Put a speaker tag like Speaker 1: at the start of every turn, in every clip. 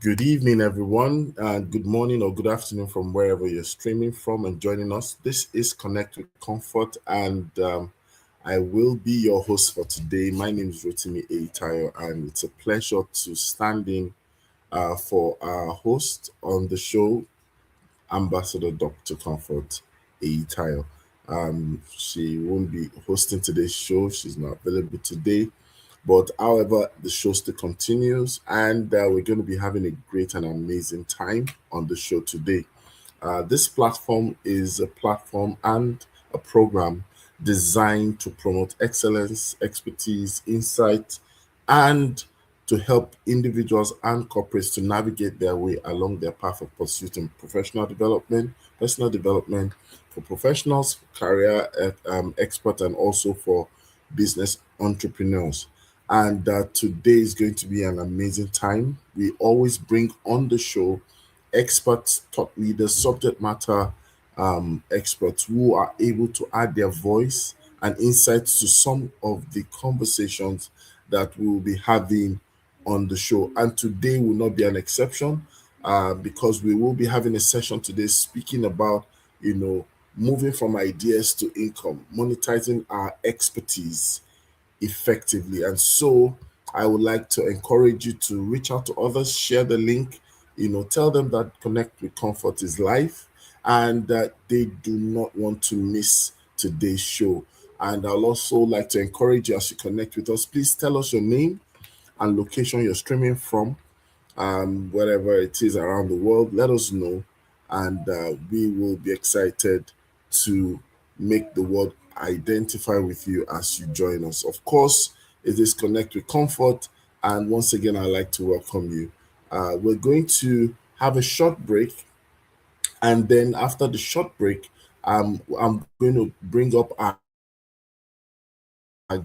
Speaker 1: Good evening, everyone. Good morning or good afternoon from wherever you're streaming from and joining us. This is Connect with Comfort, and I will be your host for today. My name is Rotimi Eitayo, and it's a pleasure to stand in for our host on the show, Ambassador Dr. Comfort Eitayo. She won't be hosting today's show. She's not available today. But however, the show still continues, and we're going to be having a great and amazing time on the show today. This platform is a platform and a program designed to promote excellence, expertise, insight, and to help individuals and corporates to navigate their way along their path of pursuit in professional development, personal development for professionals, career experts, and also for business entrepreneurs. And today is going to be an amazing time. We always bring on the show experts, thought leaders, subject matter experts who are able to add their voice and insights to some of the conversations that we will be having on the show. And today will not be an exception because we will be having a session today speaking about, moving from ideas to income, monetizing our expertise effectively. And so I would like to encourage you to reach out to others, share the link, tell them that Connect with Comfort is live and that they do not want to miss today's show. And I'll also like to encourage you as you connect with us, please tell us your name and location you're streaming from, wherever it is around the world. Let us know, and we will be excited to make the world identify with you as you join us. Of course, it is Connect with Comfort, and once again, I'd like to welcome you. We're going to have a short break, and then after the short break, I'm going to bring up our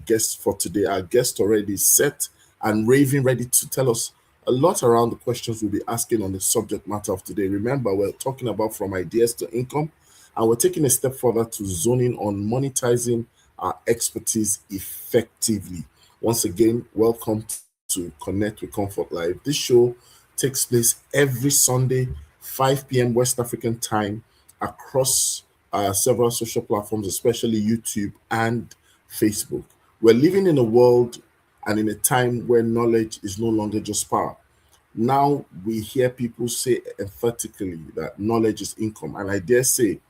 Speaker 1: guest for today. Our guest already set and raving, ready to tell us a lot around the questions we'll be asking on the subject matter of today. Remember, we're talking about from ideas to income, and we're taking a step further to zoning on monetizing our expertise effectively. Once again, welcome to Connect with Comfort Live. This show takes place every Sunday, 5 p.m. West African time across several social platforms, especially YouTube and Facebook. We're living in a world and in a time where knowledge is no longer just power. Now we hear people say emphatically that knowledge is income, and I dare say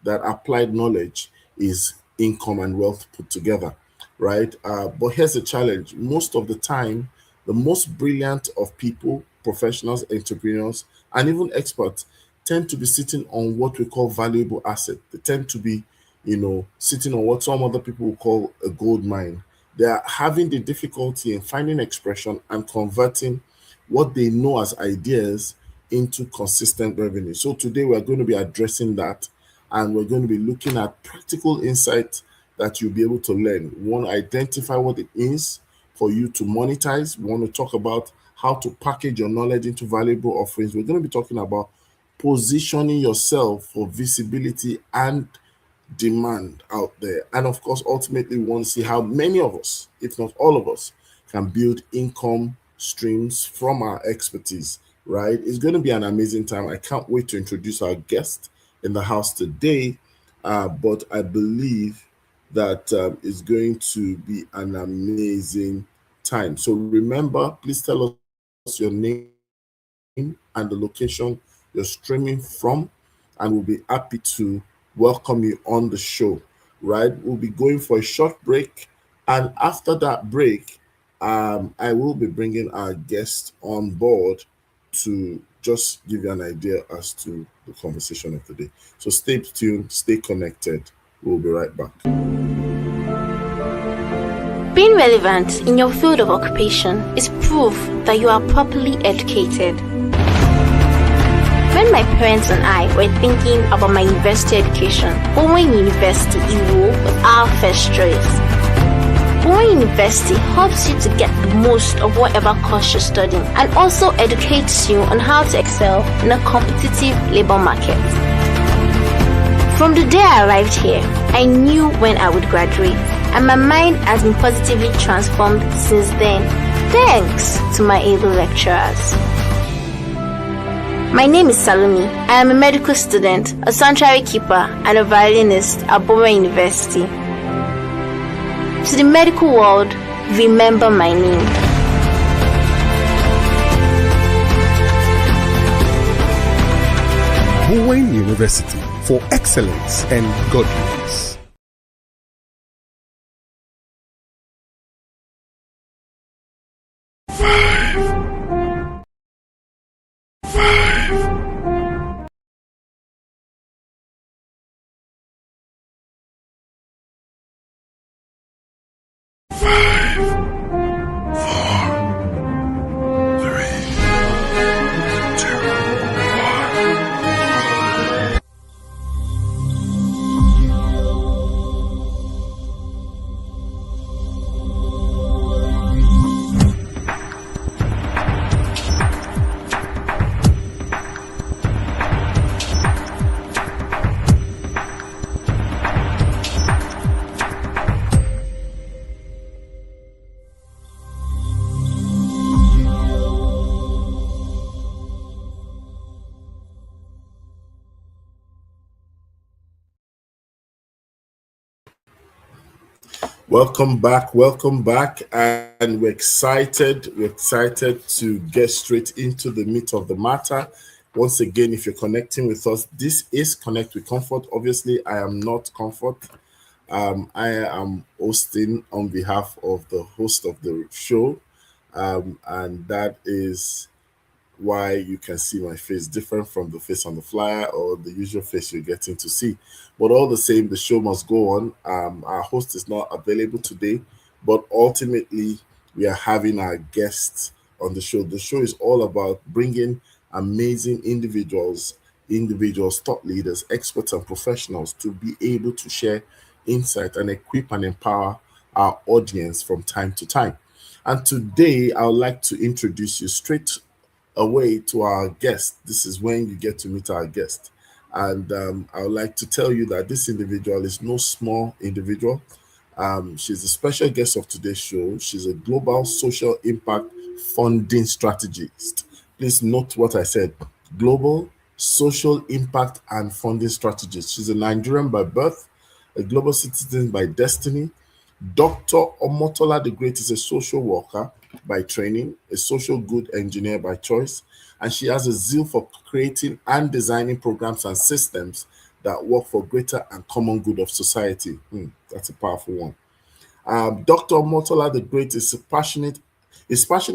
Speaker 1: that applied knowledge is income and wealth put together, right? But here's the challenge. Most of the time, the most brilliant of people, professionals, entrepreneurs, and even experts tend to be sitting on what we call valuable asset. They tend to be, sitting on what some other people will call a gold mine. They are having the difficulty in finding expression and converting what they know as ideas into consistent revenue. So today we're going to be addressing that, and we're going to be looking at practical insights that you'll be able to learn. We want to identify what it is for you to monetize. We want to talk about how to package your knowledge into valuable offerings. We're going to be talking about positioning yourself for visibility and demand out there. And of course, ultimately, we want to see how many of us, if not all of us, can build income streams from our expertise, right? It's going to be an amazing time. I can't wait to introduce our guest in the house today, but I believe that it's going to be an amazing time. So remember, please tell us your name and the location you're streaming from, and we'll be happy to welcome you on the show, right? We'll be going for a short break, and after that break, I will be bringing our guest on board to just give you an idea as to the conversation of the day. So stay tuned, stay connected. We'll be right back.
Speaker 2: Being relevant in your field of occupation is proof that you are properly educated. When my parents and I were thinking about my university education, Bowen University Iwo was our first choice. Bowen University helps you to get the most of whatever course you're studying and also educates you on how to excel in a competitive labor market. From the day I arrived here, I knew when I would graduate, and my mind has been positively transformed since then, thanks to my able lecturers. My name is Salumi. I am a medical student, a sanctuary keeper, and a violinist at Boma University. To the medical world, remember my name.
Speaker 3: Bowen University for excellence and godliness.
Speaker 1: Welcome back, and we're excited to get straight into the meat of the matter. Once again, if you're connecting with us, this is Connect with Comfort. Obviously, I am not Comfort. I am hosting on behalf of the host of the show, and that is why you can see my face different from the face on the flyer or the usual face you're getting to see. But all the same, the show must go on. Our host is not available today, but ultimately, we are having our guests on the show. The show is all about bringing amazing individuals, thought leaders, experts, and professionals to be able to share insight and equip and empower our audience from time to time. And today, I would like to introduce you straight away to our guest. This is when you get to meet our guest. And I would like to tell you that this individual is no small individual. She's a special guest of today's show. She's a global social impact funding strategist. Please note what I said: global social impact and funding strategist. She's a Nigerian by birth, a global citizen by destiny. Dr. Omotola the Great is a social worker by training, a social good engineer by choice, and she has a zeal for creating and designing programs and systems that work for greater and common good of society. That's a powerful one. Dr. Motola the Great is passionate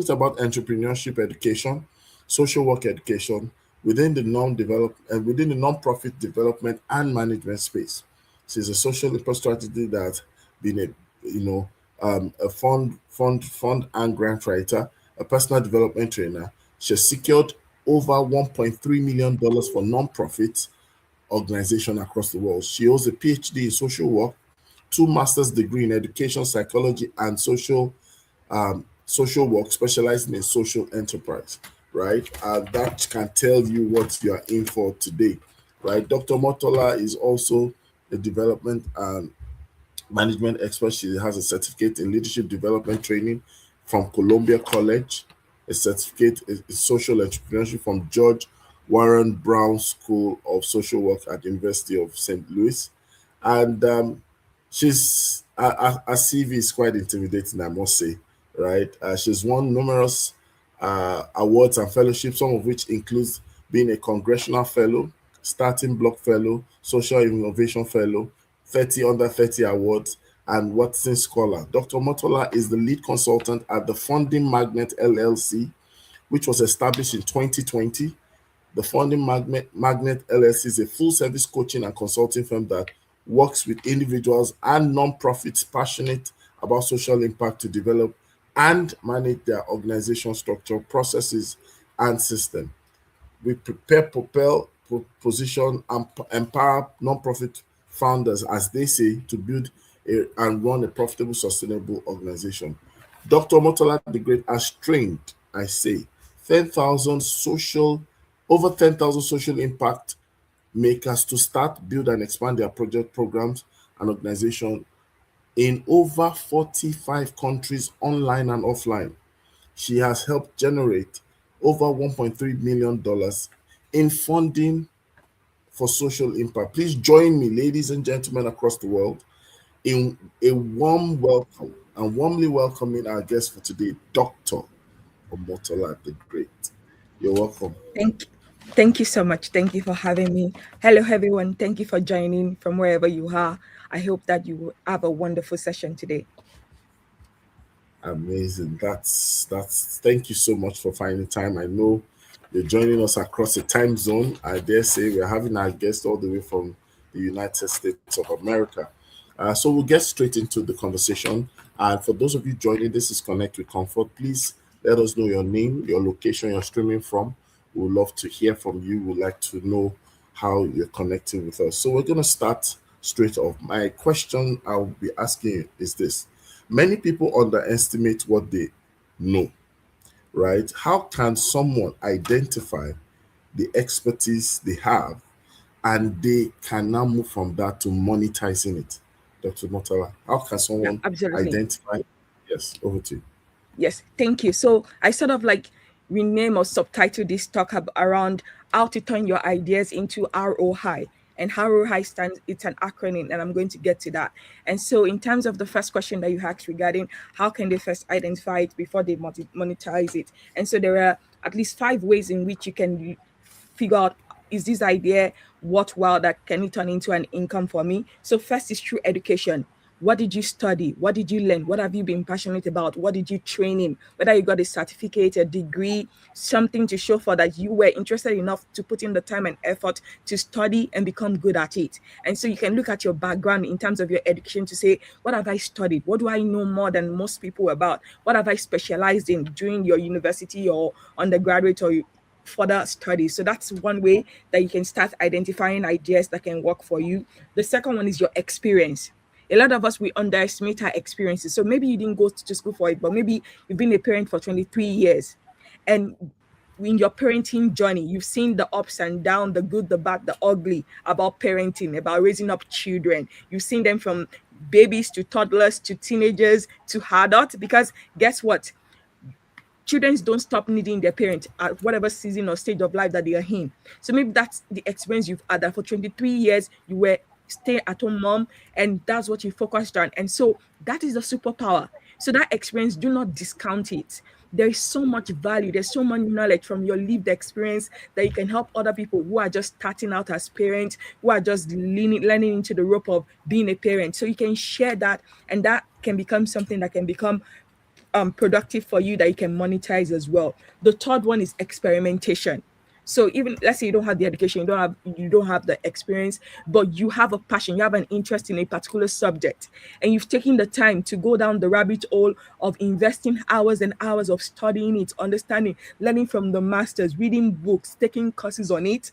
Speaker 1: about entrepreneurship education, social work education within the non-profit development and management space. She's a social impact strategy that's been a fund and grant writer, a personal development trainer. She has secured over $1.3 million for non-profit organizations across the world. She holds a PhD in social work, two master's degree in education psychology and social work, specializing in social enterprise. Right, that can tell you what you are in for today. Right, Dr. Motola is also a development and management expert. She has a certificate in leadership development training from Columbia College, a certificate in social entrepreneurship from George Warren Brown School of Social Work at the University of St. Louis. And she's her CV is quite intimidating, I must say. Right, she's won numerous awards and fellowships, some of which includes being a congressional fellow, starting block fellow, social innovation fellow, 30 under 30 awards, and Watson scholar. Dr. Motola is the lead consultant at the Funding Magnet LLC, which was established in 2020. The Funding Magnet LLC is a full service coaching and consulting firm that works with individuals and non-profits passionate about social impact to develop and manage their organization structure, processes, and system. We prepare, propel, position, and empower non-profit founders, as they say, to build and run a profitable, sustainable organization. Dr. Motola the Great has trained, I say, 10,000 social, over 10,000 social impact makers to start, build, and expand their project programs and organization in over 45 countries, online and offline. She has helped generate over $1.3 million in funding for social impact. Please join me, ladies and gentlemen across the world, in a warm welcome and warmly welcoming our guest for today, Dr. Omotola the Great. You're welcome.
Speaker 4: Thank, thank you so much. Thank you for having me. Hello, everyone. Thank you for joining from wherever you are. I hope that you will have a wonderful session today.
Speaker 1: Amazing. That's thank you so much for finding time. I know you're joining us across the time zone. I dare say we're having our guest all the way from the United States of America. So we'll get straight into the conversation. And for those of you joining, this is Connect with Comfort. Please let us know your name, your location you're streaming from. We'd love to hear from you. We'd like to know how you're connecting with us. So we're going to start straight off. My question I'll be asking you is this: many people underestimate what they know, right? How can someone identify the expertise they have and they can now move from that to monetizing it? Dr. Motala, how can
Speaker 4: Yeah,
Speaker 1: someone
Speaker 4: absolutely.
Speaker 1: identify? Yes, over to you.
Speaker 4: Yes, thank you. So I sort of like rename or subtitle this talk around how to turn your ideas into ROI. And ROI stands, it's an acronym, and I'm going to get to that. And so, in terms of the first question that you asked regarding how can they first identify it before they monetize it, and so there are at least 5 ways in which you can figure out, is this idea worthwhile, that can it turn into an income for me? So first is through education. What did you study? What did you learn? What have you been passionate about? What did you train in? Whether you got a certificate, a degree, something to show for that you were interested enough to put in the time and effort to study and become good at it. And so you can look at your background in terms of your education to say, what have I studied? What do I know more than most people about? What have I specialized in during your university or undergraduate or further studies? So that's one way that you can start identifying ideas that can work for you. The second one is your experience. A lot of us, we underestimate our experiences. So maybe you didn't go to school for it, but maybe you've been a parent for 23 years. And in your parenting journey, you've seen the ups and downs, the good, the bad, the ugly about parenting, about raising up children. You've seen them from babies to toddlers to teenagers to adults. Because guess what? Children don't stop needing their parents at whatever season or stage of life that they are in. So maybe that's the experience you've had, that for 23 years you were stay at home mom and that's what you focused on. And so that is a superpower. So that experience, do not discount it. There is so much value, there's so much knowledge from your lived experience that you can help other people who are just starting out as parents, who are just learning into the rope of being a parent. So you can share that, and that can become something that can become productive for you, that you can monetize as well. The third one is experimentation. So even let's say you don't have the education, you don't have the experience, but you have a passion, you have an interest in a particular subject, and you've taken the time to go down the rabbit hole of investing hours and hours of studying it, understanding, learning from the masters, reading books, taking courses on it.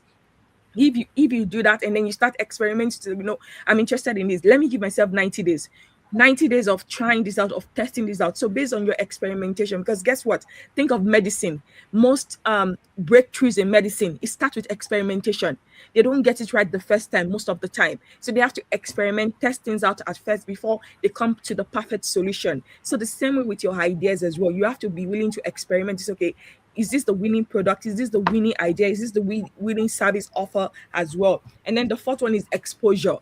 Speaker 4: If you do that and then you start experimenting, I'm interested in this, let me give myself 90 days, 90 days of trying this out, of testing this out. So based on your experimentation, because guess what, think of medicine. Most breakthroughs in medicine, it starts with experimentation. They don't get it right the first time most of the time, so they have to experiment, test things out at first before they come to the perfect solution. So the same way with your ideas as well, you have to be willing to experiment. It's okay, is this the winning product, is this the winning idea, is this the winning service offer as well? And then the fourth one is exposure.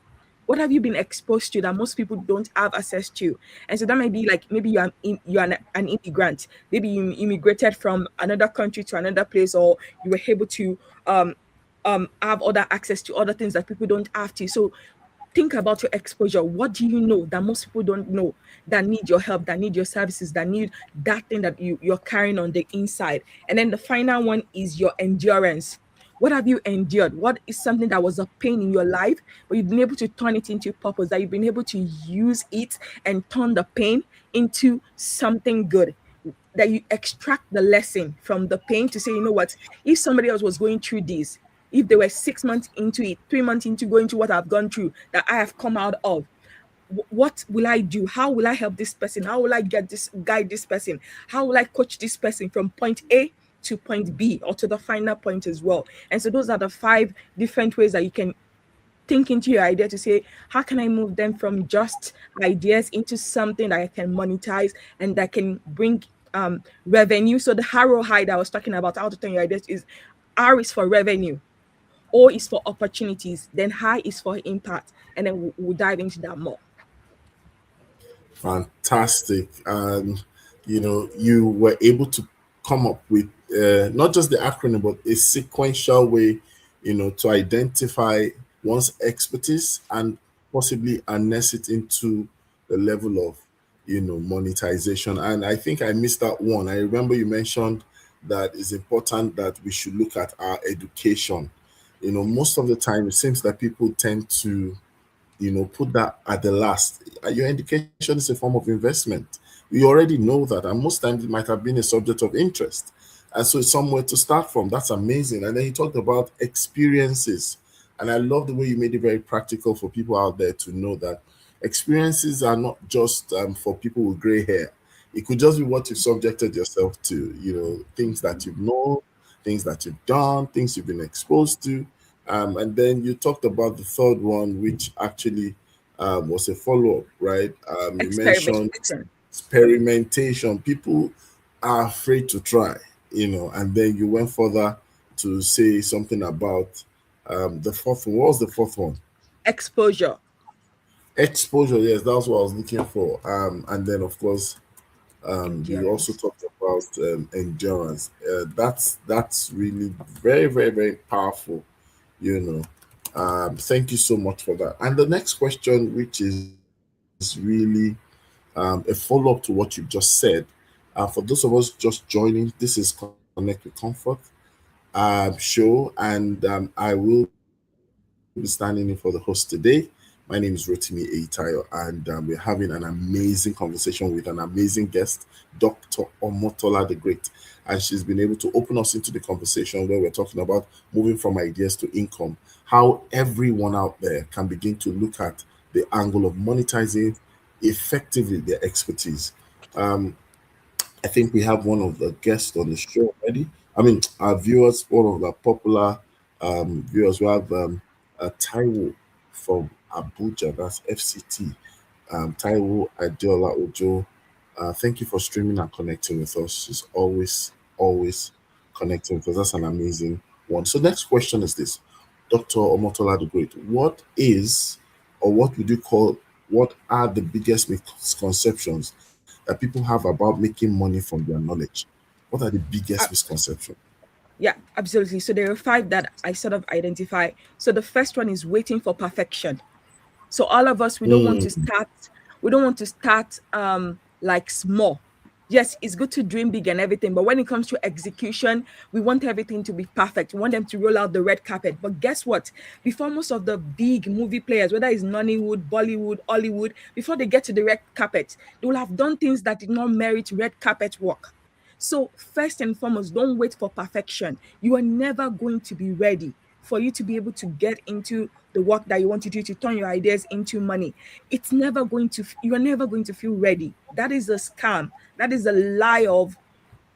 Speaker 4: What have you been exposed to that most people don't have access to? And so that might be like, maybe you're an immigrant, maybe you immigrated from another country to another place, or you were able to have other access to other things that people don't have to. So think about your exposure. What do you know that most people don't know, that need your help, that need your services, that need that thing that you're carrying on the inside? And then the final one is your endurance. What have you endured? What is something that was a pain in your life, but you've been able to turn it into purpose, that you've been able to use it and turn the pain into something good? That you extract the lesson from the pain to say, you know what, if somebody else was going through this, if they were 6 months into it, 3 months into going through what I've gone through, that I have come out of, what will I do? How will I help this person? How will I guide this person? How will I coach this person from point A to point B, or to the final point as well? And so those are the 5 different ways that you can think into your idea to say, how can I move them from just ideas into something that I can monetize and that can bring revenue? So the harrow high that I was talking about, how to turn your ideas, is R is for revenue, O is for opportunities, then high is for impact. And then we'll dive into that more.
Speaker 1: Fantastic. And, you were able to come up with not just the acronym, but a sequential way, to identify one's expertise and possibly harness it into the level of, monetization. And I think I missed that one. I remember you mentioned that it's important that we should look at our education. Most of the time, it seems that people tend to put that at the last. Your education is a form of investment. We already know that, and most times it might have been a subject of interest. And so it's somewhere to start from. That's amazing. And then you talked about experiences. And I love the way you made it very practical for people out there to know that experiences are not just for people with gray hair. It could just be what you've subjected yourself to, things that you've known, things that you've done, things you've been exposed to. And then you talked about the third one, which actually was a follow up, right? You mentioned
Speaker 4: Experimentation.
Speaker 1: experimentation. People are afraid to try, and then you went further to say something about the fourth one. What was the fourth one?
Speaker 4: Exposure.
Speaker 1: Exposure. Yes, that's what I was looking for. And then, of course, you also
Speaker 4: Endurance.
Speaker 1: talked about endurance. That's really very, very, very powerful. You thank you so much for that. And the next question, which is really a follow-up to what you've just said, for those of us just joining, this is Connect with Comfort show, and I will be standing in for the host today. My name is Rotimi Eitayo, and we're having an amazing conversation with an amazing guest, Dr. Omotola the Great. And she's been able to open us into the conversation where we're talking about moving from ideas to income, how everyone out there can begin to look at the angle of monetizing effectively their expertise. Um, I think we have one of the guests on the show already. I mean, our viewers, one of the popular viewers, we have Taiwo from Abuja, that's FCT. Taiwo Adiola Ojo, thank you for streaming and connecting with us. It's always connecting with us. That's an amazing one. So, next question is this, Dr. Omotola the Great. What is, or what would you call, what are the biggest misconceptions that people have about making money from their knowledge? What are the biggest misconceptions?
Speaker 4: Yeah, absolutely. So there are five that I sort of identify. So the first one is waiting for perfection. So all of us,
Speaker 1: Mm,
Speaker 4: we don't want to start like small. Yes, it's good to dream big and everything, but when it comes to execution, we want everything to be perfect. We want them to roll out the red carpet. But guess what? Before most of the big movie players, whether it's Nollywood, Bollywood, Hollywood, before they get to the red carpet, they will have done things that did not merit red carpet work. So, first and foremost, don't wait for perfection. You are never going to be ready for you to be able to get into the work that you want to do to turn your ideas into money. It's never going to, you are never going to feel ready. That is a scam. That is a lie of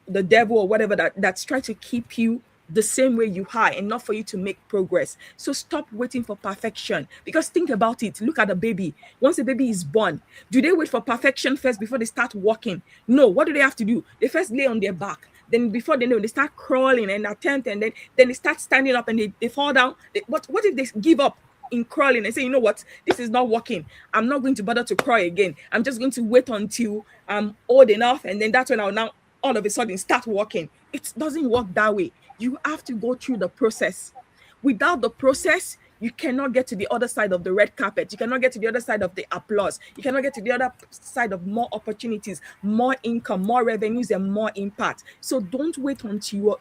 Speaker 4: the devil or whatever that's trying to keep you the same way you are and not for you to make progress. So stop waiting for perfection, because think about it. Look at a baby. Once a baby is born, do they wait for perfection first before they start walking? No. What do they have to do? They first lay on their back. Then before they know, they start crawling and attempt, and then they start standing up and they fall down. What if they give up in crawling and say, you know what, this is not working. I'm not going to bother to crawl again. I'm just going to wait until I'm old enough, and then that's when I'll now all of a sudden start walking. It doesn't work that way. You have to go through the process. Without the process, you cannot get to the other side of the red carpet. You cannot get to the other side of the applause. You cannot get to the other side of more opportunities, more income, more revenues, and more impact. So don't wait until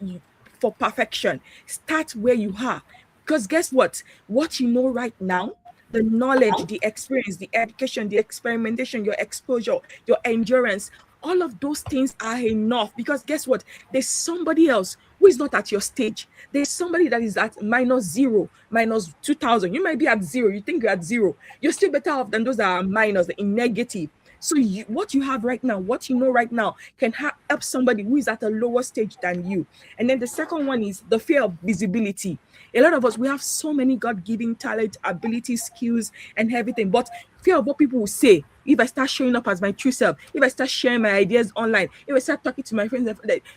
Speaker 4: for perfection. Start where you are. Because guess what? What you know right now, the knowledge, the experience, the education, the experimentation, your exposure, your endurance, all of those things are enough. Because guess what? There's somebody else who is not at your stage. There's somebody that is at minus zero, minus 2000. You might be at zero. You think you're at zero. You're still better off than those that are minus, in negative. So what you have right now, what you know right now, can help somebody who is at a lower stage than you. And then the second one is the fear of visibility. A lot of us, we have so many God-given talent, abilities, skills, and everything, but fear of what people will say if I start showing up as my true self, if I start sharing my ideas online, if I start talking to my friends,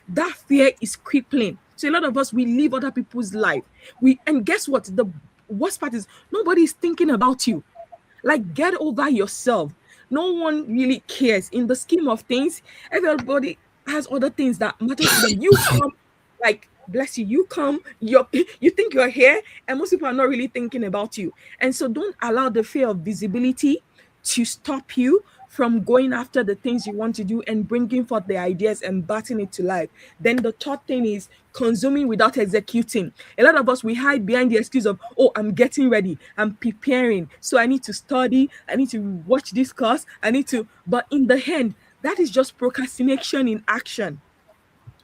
Speaker 4: that fear is crippling. So a lot of us, we live other people's life. And guess what? The worst part is nobody's thinking about you. Like, get over yourself. No one really cares in the scheme of things. Everybody has other things that matters to them. You come, like, bless you, you come, you think you're here, and most people are not really thinking about you. And so don't allow the fear of visibility to stop you from going after the things you want to do and bringing forth the ideas and batting it to life. Then the third thing is consuming without executing. A lot of us, we hide behind the excuse of, oh, I'm getting ready, I'm preparing, so I need to study, I need to watch this course, I need to, but in the end, that is just procrastination in action.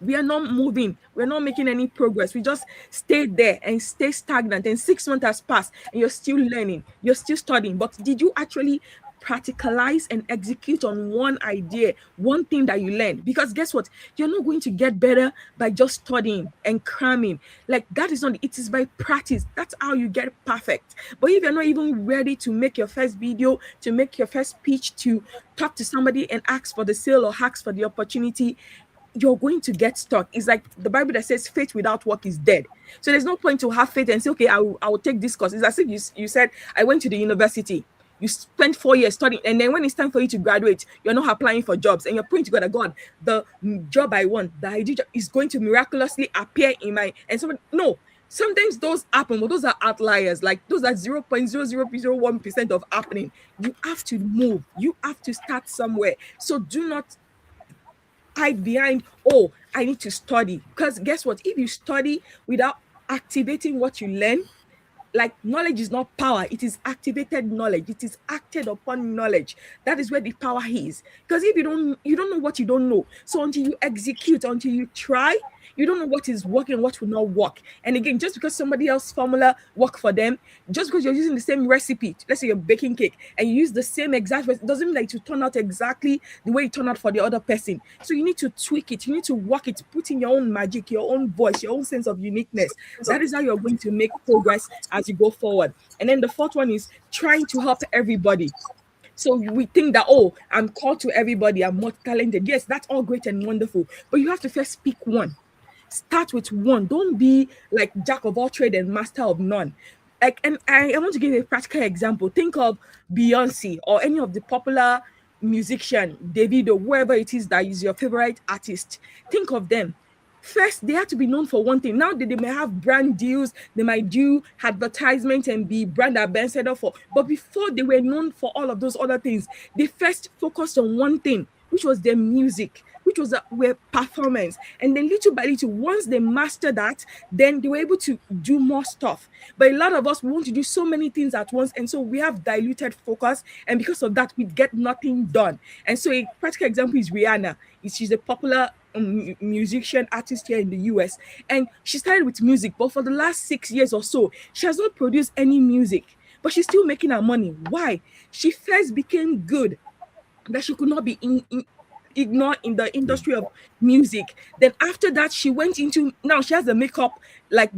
Speaker 4: We are not moving, we're not making any progress. We just stay there and stay stagnant, and 6 months has passed and you're still learning, you're still studying, but did you actually practicalize and execute on one idea, one thing that you learned? Because guess what, you're not going to get better by just studying and cramming. Like, that is not, it is by practice. That's how you get perfect. But if you're not even ready to make your first video, to make your first pitch, to talk to somebody and ask for the sale or ask for the opportunity, you're going to get stuck. It's like the Bible that says faith without work is dead. So there's no point to have faith and say, okay, I will take this course. It's as if you said, I went to the university. You spent 4 years studying, and then when it's time for you to graduate, you're not applying for jobs, and you're praying to God that, God, the job I want, the ideal job is going to miraculously appear in my, and somebody, no. Sometimes those happen, but those are outliers. Like, those are 0.0001% of happening. You have to move. You have to start somewhere. So do not hide behind, oh, I need to study. Because guess what? If you study without activating what you learn, like, knowledge is not power, it is activated knowledge, it is acted upon knowledge. That is where the power is. Because if you don't know what you don't know. So until you execute, until you try, you don't know what is working, what will not work. And again, just because somebody else's formula work for them, just because you're using the same recipe, let's say you're baking cake and you use the same exact recipe, doesn't mean like to turn out exactly the way it turned out for the other person. So you need to tweak it, you need to work it, put in your own magic, your own voice, your own sense of uniqueness. That is how you're going to make progress as you go forward. And then the fourth one is trying to help everybody. So we think that, oh, I'm called to everybody, I'm multi-talented. Yes, that's all great and wonderful, but you have to first pick one. Start with one. Don't be like jack of all trade and master of none. Like, and I want to give a practical example. Think of Beyonce or any of the popular musician, David, or whoever it is that is your favorite artist. Think of them. First, they have to be known for one thing. Now that they may have brand deals, they might do advertisement and be brand ambassador for. But before they were known for all of those other things, they first focused on one thing, which was their music, which was their performance. And then little by little, once they mastered that, then they were able to do more stuff. But a lot of us want to do so many things at once, and so we have diluted focus, and because of that, we get nothing done. And so a practical example is Rihanna. She's a popular musician artist here in the US, and she started with music, but for the last 6 years or so, she has not produced any music, but she's still making her money. Why? She first became good, that she could not be ignored in the industry of music. Then after that, she went into, now she has a makeup, like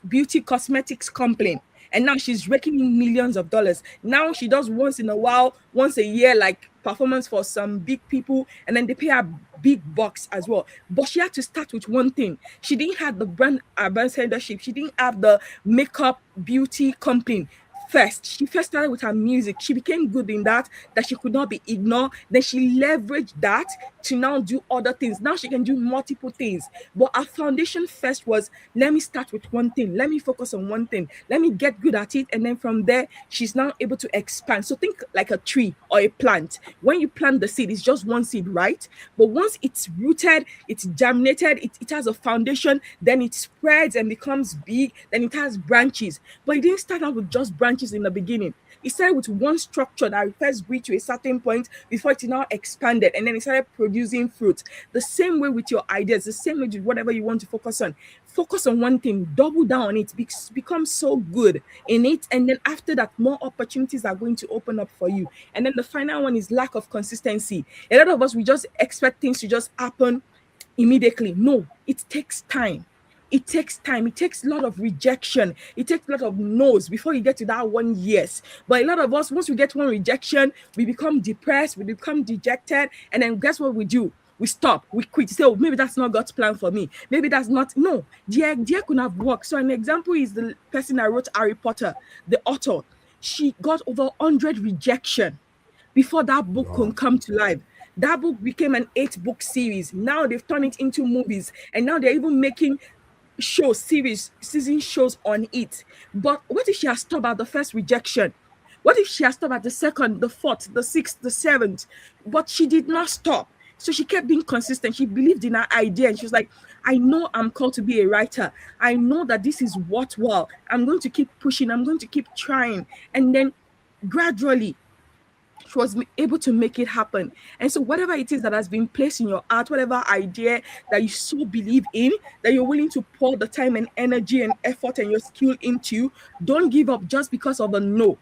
Speaker 4: beauty cosmetics company, and now she's raking in millions of dollars. Now she does once in a while, once a year, like performance for some big people, and then they pay her big bucks as well. But she had to start with one thing. She didn't have the brand ambassadorship, she didn't have the makeup beauty company. She first started with her music. She became good in that she could not be ignored. Then she leveraged that to now do other things. Now she can do multiple things. But our foundation first was, let me start with one thing. Let me focus on one thing. Let me get good at it. And then from there, she's now able to expand. So think like a tree or a plant. When you plant the seed, it's just one seed, right? But once it's rooted, it's germinated, it has a foundation, then it spreads and becomes big, then it has branches. But it didn't start out with just branches in the beginning. It started with one structure that first grew to a certain point before it now expanded, and then it started producing fruit. The same way with your ideas, the same way with whatever you want to focus on. Focus on one thing, double down on it, become so good in it, and then after that, more opportunities are going to open up for you. And then the final one is lack of consistency. A lot of us, we just expect things to just happen immediately. No, it takes time. It takes time. It takes a lot of rejection. It takes a lot of no's before you get to that one yes. But a lot of us, once we get one rejection, we become depressed, we become dejected, and then guess what we do? we stop, we quit, say, oh, maybe that's not God's plan for me. Maybe that's not, no, the idea could have worked. So an example is the person that wrote Harry Potter, the author. She got over 100 rejection before that book
Speaker 1: Wow.
Speaker 4: could come to life. That book became an 8-book series. Now they've turned it into movies, and now they're even making shows, series, season shows on it. But what if she has stopped at the first rejection? What if she has stopped at the second, the fourth, the sixth, the seventh? But she did not stop. So she kept being consistent. She believed in her idea, and she was like, I know I'm called to be a writer. I know that this is worthwhile. I'm going to keep pushing. I'm going to keep trying. And then gradually, she was able to make it happen. And so, whatever it is that has been placed in your heart, whatever idea that you so believe in, that you're willing to pour the time and energy and effort and your skill into, don't give up just because of a no.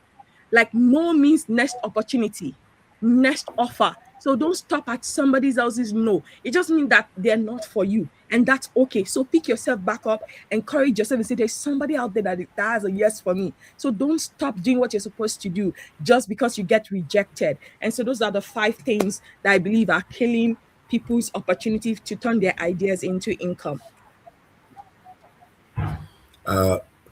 Speaker 4: Like, no means next opportunity, next offer. So don't stop at somebody else's no. It just means that they're not for you. And that's okay. So pick yourself back up, encourage yourself, and say, there's somebody out there that has a yes for me. So don't stop doing what you're supposed to do just because you get rejected. And so those are the 5 things that I believe are killing people's opportunity to turn their ideas into income.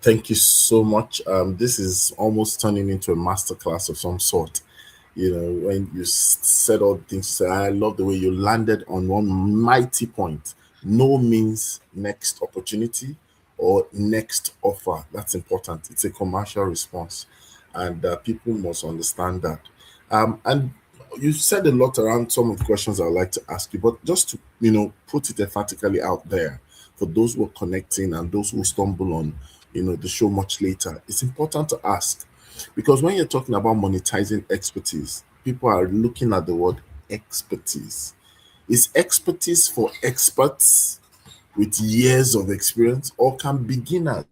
Speaker 1: Thank you so much. This is almost turning into a masterclass of some sort. You know, when you said all the things, I love the way you landed on one mighty point. No means next opportunity or next offer. That's important. It's a commercial response, and people must understand that. And you said a lot around some of the questions I'd like to ask you, but just to put it emphatically out there for those who are connecting and those who stumble on the show much later, it's important to ask, because when you're talking about monetizing expertise, people are looking at the word expertise. Is expertise for experts with years of experience, or can beginners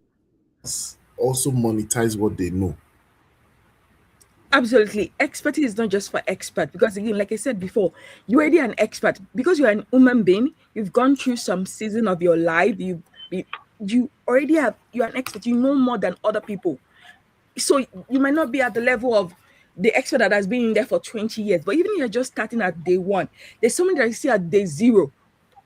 Speaker 1: also monetize what they know?
Speaker 4: Absolutely. Expertise is not just for expert, because again, like I said before, you're already an expert because you're an human being. You've gone through some season of your life. You already you're an expert. You know more than other people. So you might not be at the level of the expert that has been in there for 20 years, but even if you're just starting at day one, there's someone that is still at day zero.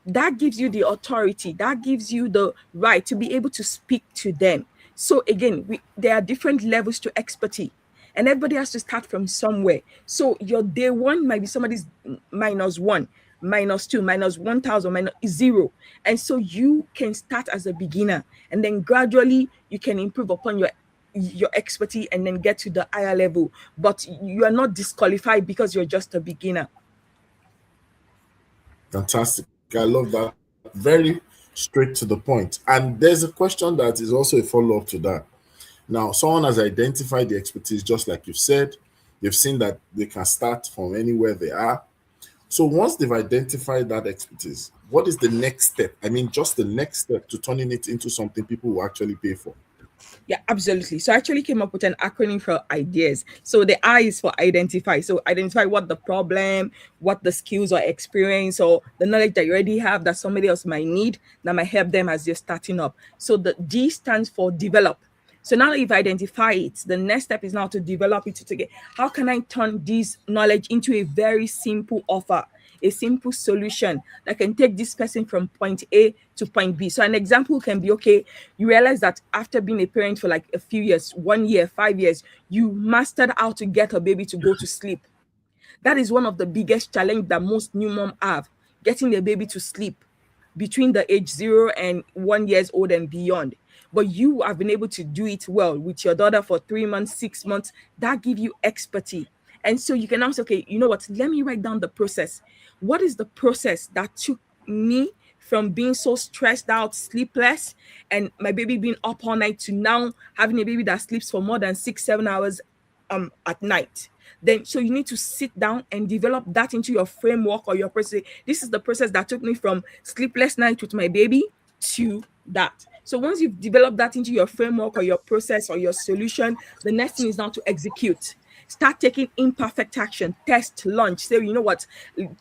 Speaker 4: That gives you the authority, that gives you the right to be able to speak to them. So again, there are different levels to expertise, and everybody has to start from somewhere. So your day one might be somebody's -1, -2, -1,000, -0. And so you can start as a beginner, and then gradually you can improve upon your expertise and then get to the higher level. But you are not disqualified because you're just a beginner.
Speaker 1: Fantastic. I love that. Very straight to the point. And there's a question that is also a follow up to that. Now, someone has identified the expertise, just like you've said. They've seen that they can start from anywhere they are. So once they've identified that expertise, what is the next step? I mean, just the next step to turning it into something people will actually pay for.
Speaker 4: Yeah, absolutely. So I actually came up with an acronym for ideas. So the I is for identify. So identify what the problem, what the skills or experience or the knowledge that you already have that somebody else might need that might help them as you're starting up. So the D stands for develop. So now that you've identified it, the next step is now to develop it to get, how can I turn this knowledge into a very simple offer, a simple solution that can take this person from point A to point B. So an example can be, okay, you realize that after being a parent for like a few years, 1 year, 5 years, you mastered how to get a baby to go to sleep. That is one of the biggest challenge that most new mom have, getting their baby to sleep between the age 0 and 1 years old and beyond. But you have been able to do it well with your daughter for 3 months, 6 months. That give you expertise. And so you can now say, okay, you know what? Let me write down the process. What is the process that took me from being so stressed out, sleepless, and my baby being up all night to now having a baby that sleeps for more than 6-7 hours at night? Then so you need to sit down and develop that into your framework or your process. This is the process that took me from sleepless night with my baby to that. So once you've developed that into your framework or your process or your solution, the next thing is now to execute. Start taking imperfect action, test, launch. Say, you know what,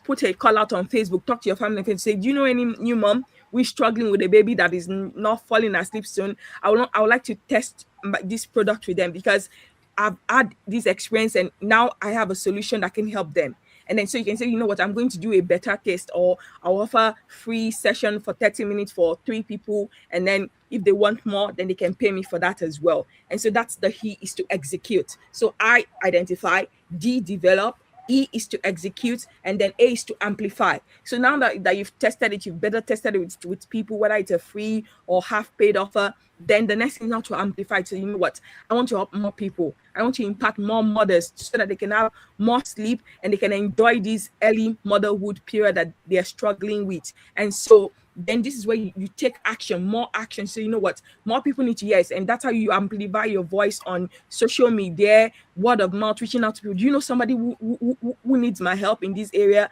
Speaker 4: put a call out on Facebook, talk to your family and friends, say, do you know any new mom who's struggling with a baby that is not falling asleep soon? I would like to test this product with them because I've had this experience and now I have a solution that can help them. And then so you can say, you know what, I'm going to do a beta test, or I'll offer free session for 30 minutes for 3 people. And then if they want more, then they can pay me for that as well. And so that's the he is to execute. So I identify, D develop, E is to execute, and then A is to amplify. So now that you've tested it, you've better tested it with people, whether it's a free or half paid offer, then the next thing is now to amplify. So you know what? I want to help more people. I want to impact more mothers so that they can have more sleep and they can enjoy this early motherhood period that they're struggling with. And so then this is where you take action, more action. So you know what? More people need to hear it. And that's how you amplify your voice on social media, word of mouth, reaching out to people. Do you know somebody who needs my help in this area?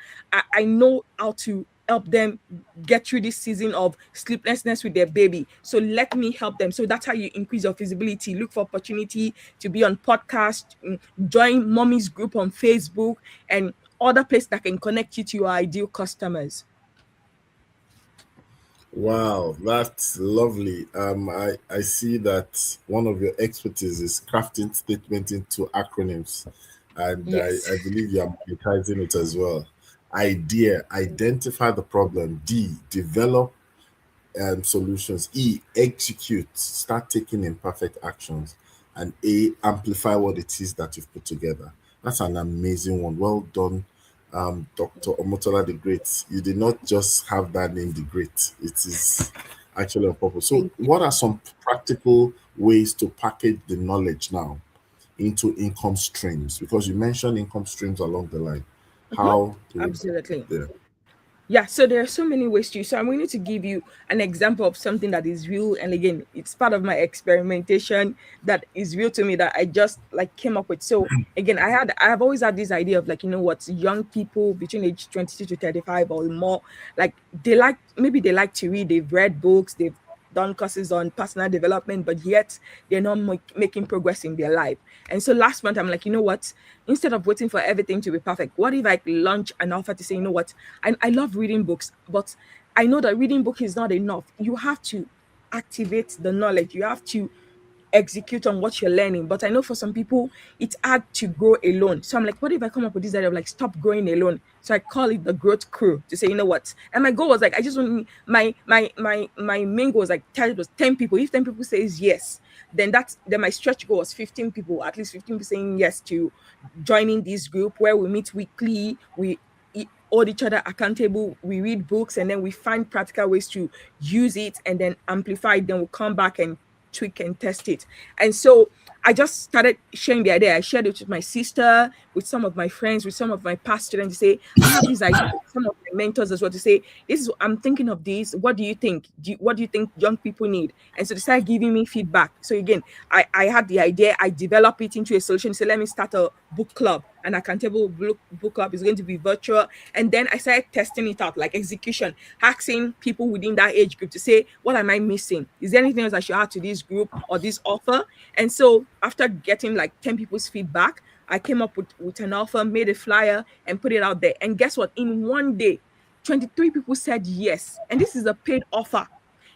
Speaker 4: I know how to help them get through this season of sleeplessness with their baby. So let me help them. So that's how you increase your visibility. Look for opportunity to be on podcast, join mommy's group on Facebook, and other places that can connect you to your ideal customers.
Speaker 1: Wow, that's lovely. I see that one of your expertise is crafting statement into acronyms, and
Speaker 4: Yes.
Speaker 1: I believe you are monetizing it as well. Idea, identify the problem. D, develop solutions. E, execute, start taking imperfect actions. And A, amplify what it is that you've put together. That's an amazing one. Well done, Dr. Omotola the Great. You did not just have that name, the Great. It is actually on purpose. So,
Speaker 4: Thank you.
Speaker 1: what are some practical ways to package the knowledge now into income streams? Because you mentioned income streams along the line.
Speaker 4: Mhm.
Speaker 1: How do we
Speaker 4: Absolutely.
Speaker 1: there?
Speaker 4: Yeah, so there are so many ways to. So I'm going to give you an example of something that is real, and again, it's part of my experimentation that is real to me that I just like came up with. So again, I have always had this idea of like, you know what, young people between age 22 to 35 or more, like they like, maybe they like to read, they've read books, they've done courses on personal development, but yet they're not making progress in their life. And so last month I'm like, you know what, instead of waiting for everything to be perfect, what if I launch an offer to say, you know what, I love reading books, but I know that reading book is not enough. You have to activate the knowledge. You have to execute on what you're learning. But I know for some people, it's hard to grow alone. So I'm like, what if I come up with this idea of like, stop growing alone? So I call it the growth crew to say, you know what? And my goal was like, I just want my main goal was like, target was 10 people. If 10 people says yes, then my stretch goal was 15 people, at least 15 people saying yes to joining this group where we meet weekly. We hold each other accountable. We read books and then we find practical ways to use it and then amplify it. Then we'll come back and tweak and test it. And so I just started sharing the idea. I shared it with my sister, with some of my friends, with some of my past students to say, I have this idea, some of my mentors as well to say, this is, I'm thinking of this. What do you think? What do you think young people need? And so they started giving me feedback. So again, I had the idea, I developed it into a solution. So let me start a book club, an accountable book club is going to be virtual. And then I started testing it out, like execution, asking people within that age group to say, what am I missing? Is there anything else I should add to this group or this offer? And so after getting like 10 people's feedback, I came up with an offer, made a flyer, and put it out there. And guess what? In one day, 23 people said yes. And this is a paid offer.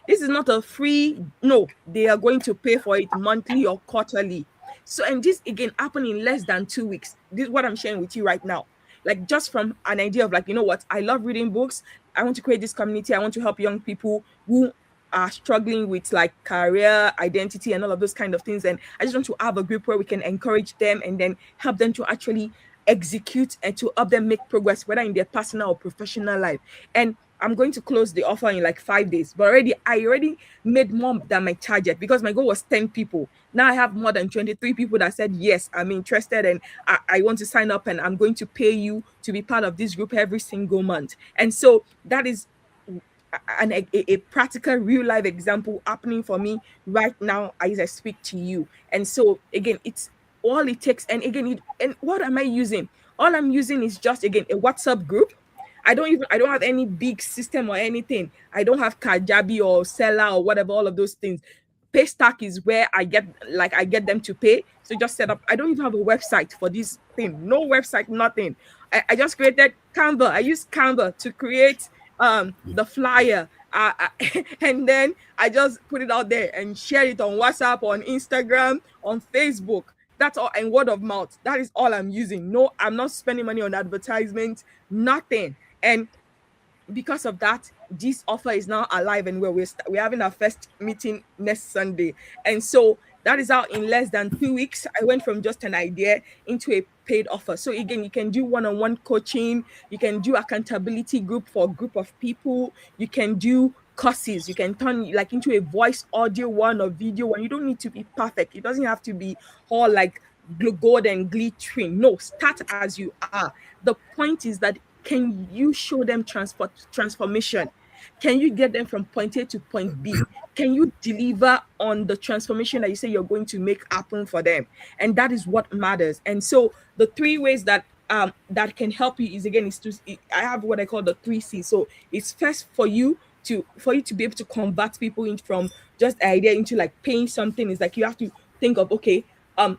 Speaker 4: This is not a free, no, they are going to pay for it monthly or quarterly. So, and this again happened in less than 2 weeks. This is what I'm sharing with you right now. Like, just from an idea of like, you know what, I love reading books. I want to create this community. I want to help young people who are struggling with like career identity and all of those kind of things. And I just want to have a group where we can encourage them and then help them to actually execute and to help them make progress, whether in their personal or professional life. And I'm going to close the offer in like 5 days, but I already made more than my target because my goal was 10 people. Now I have more than 23 people that said, yes, I'm interested and I want to sign up and I'm going to pay you to be part of this group every single month. And so that is a practical real life example happening for me right now as I speak to you. And so again, it's all it takes. And again, and what am I using? All I'm using is just again a WhatsApp group. I don't have any big system or anything. I don't have Kajabi or Seller or whatever, all of those things. Paystack is where I get them to pay. So just set up. I don't even have a website for this thing. No website, nothing. I just created Canva. I use Canva to create the flyer. And then I just put it out there and share it on WhatsApp, on Instagram, on Facebook. That's all. And word of mouth. That is all I'm using. No, I'm not spending money on advertisement, nothing. And because of that, this offer is now alive and we're having our first meeting next Sunday. And so that is how in less than 2 weeks I went from just an idea into a paid offer. So again, you can do one-on-one coaching, you can do accountability group for a group of people, you can do courses, you can turn like into a voice audio one or video one. You don't need to be perfect, it doesn't have to be all like gold and glittering. No, start as you are. The point is that can you show them transformation? Can you get them from point A to point B? Can you deliver on the transformation that you say you're going to make happen for them? And that is what matters. And so the three ways that that can help you is again is to I have what I call the 3 C's. So it's first for you to be able to convert people in from just idea into like paying something. Is like you have to think of, okay, um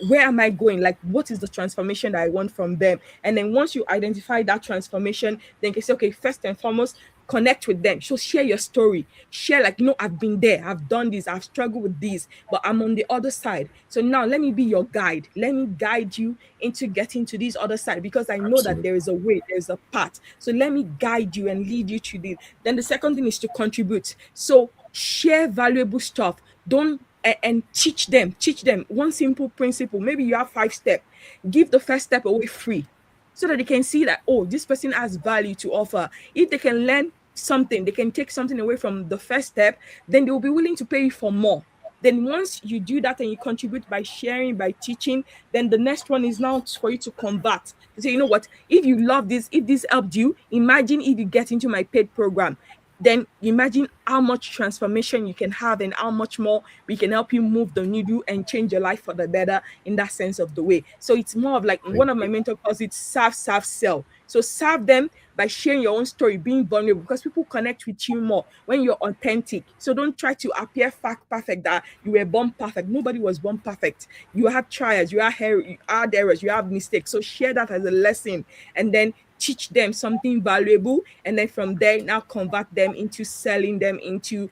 Speaker 4: where am I going? Like, what is the transformation that I want from them? And then once you identify that transformation, then you can say, okay, first and foremost, connect with them. So share your story. Share, like, I've been there, I've done this, I've struggled with this, but I'm on the other side. So now let me be your guide. Let me guide you into getting to this other side because I know that
Speaker 1: Absolutely.
Speaker 4: there is a way, there's a path. So let me guide you and lead you to this. Then the second thing is to contribute. So share valuable stuff. Don't and teach them one simple principle. Maybe you have 5 steps. Give the first step away free so that they can see that, oh, this person has value to offer. If they can learn something, they can take something away from the first step, then they will be willing to pay you for more. Then once you do that and you contribute by sharing, by teaching, then the next one is now for you to convert. To say, you know what, if you love this, if this helped you, imagine if you get into my paid program. Then imagine how much transformation you can have and how much more we can help you move the needle and change your life for the better in that sense of the way. So it's more of like
Speaker 1: Thank
Speaker 4: one of my
Speaker 1: you.
Speaker 4: mentors calls it serve, sell. So serve them by sharing your own story, being vulnerable, because people connect with you more when you're authentic. So don't try to appear fact perfect that you were born perfect. Nobody was born perfect. You had trials, you had errors, you have mistakes. So share that as a lesson and then teach them something valuable, and then from there now convert them into selling them into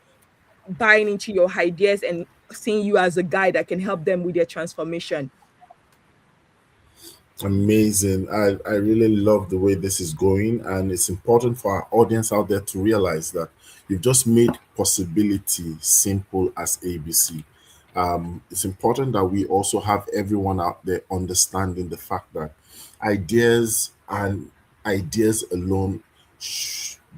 Speaker 4: buying into your ideas and seeing you as a guy that can help them with their transformation.
Speaker 1: Amazing. I really love the way this is going, and it's important for our audience out there to realize that you've just made possibility simple as ABC. It's important that we also have everyone out there understanding the fact that ideas and ideas alone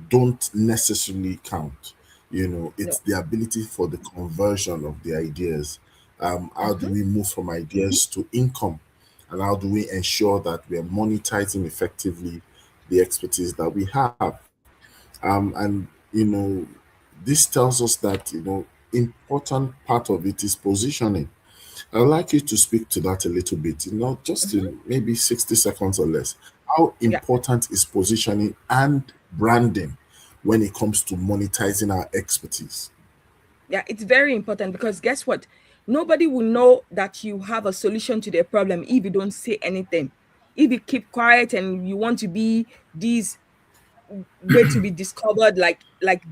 Speaker 1: don't necessarily count. It's
Speaker 4: No.
Speaker 1: the ability for the conversion of the ideas. How do
Speaker 4: Mhm.
Speaker 1: we move from ideas to income? And how do we ensure that we are monetizing effectively the expertise that we have? And this tells us that important part of it is positioning. I'd like you to speak to that a little bit, just
Speaker 4: Mhm.
Speaker 1: in maybe 60 seconds or less. How
Speaker 4: Yeah.
Speaker 1: important is positioning and branding when it comes to monetizing our expertise?
Speaker 4: Yeah, it's very important because guess what? Nobody will know that you have a solution to their problem if you don't say anything. If you keep quiet and you want to be this way to be discovered, like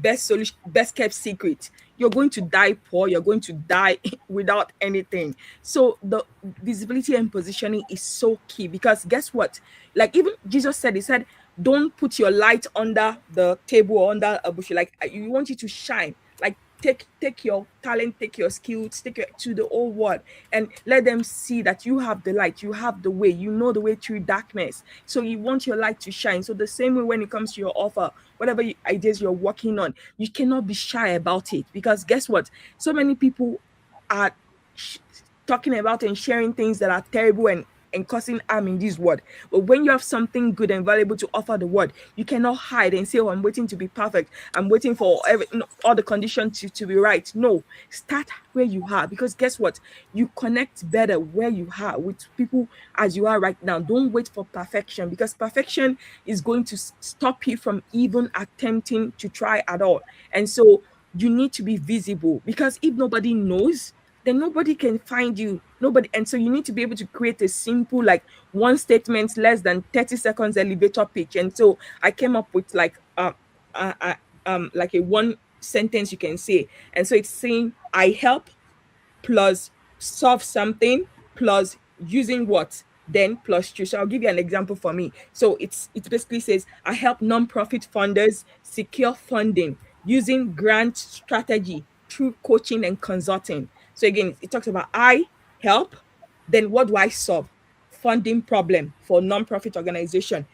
Speaker 4: best solution, best kept secret, you're going to die poor, you're going to die without anything. So the visibility and positioning is so key because guess what, like even Jesus said, he said, don't put your light under the table or under a bushel. Like you want you to shine, like take your talent, take your skills, take it to the whole world and let them see that you have the light, you have the way, you know the way through darkness. So you want your light to shine. So the same way when it comes to your offer, whatever ideas you're working on, you cannot be shy about it because guess what? So many people are sh- talking about and sharing things that are terrible and causing harm in this world. But when you have something good and valuable to offer the world, you cannot hide and say, oh, I'm waiting to be perfect. I'm waiting for all the conditions to be right. No, start where you are because guess what? You connect better where you are with people as you are right now. Don't wait for perfection because perfection is going to stop you from even attempting to try at all. And so you need to be visible because if nobody knows, then nobody can find you. Nobody. And so you need to be able to create a simple, like one statement, less than 30 seconds elevator pitch. And so I came up with like a one sentence you can say. And so it's saying, I help plus solve something plus using what, then plus true. So I'll give you an example for me. So it basically says I help nonprofit funders secure funding using grant strategy through coaching and consulting. So again, it talks about I help, then what do I solve? Funding problem for nonprofit organization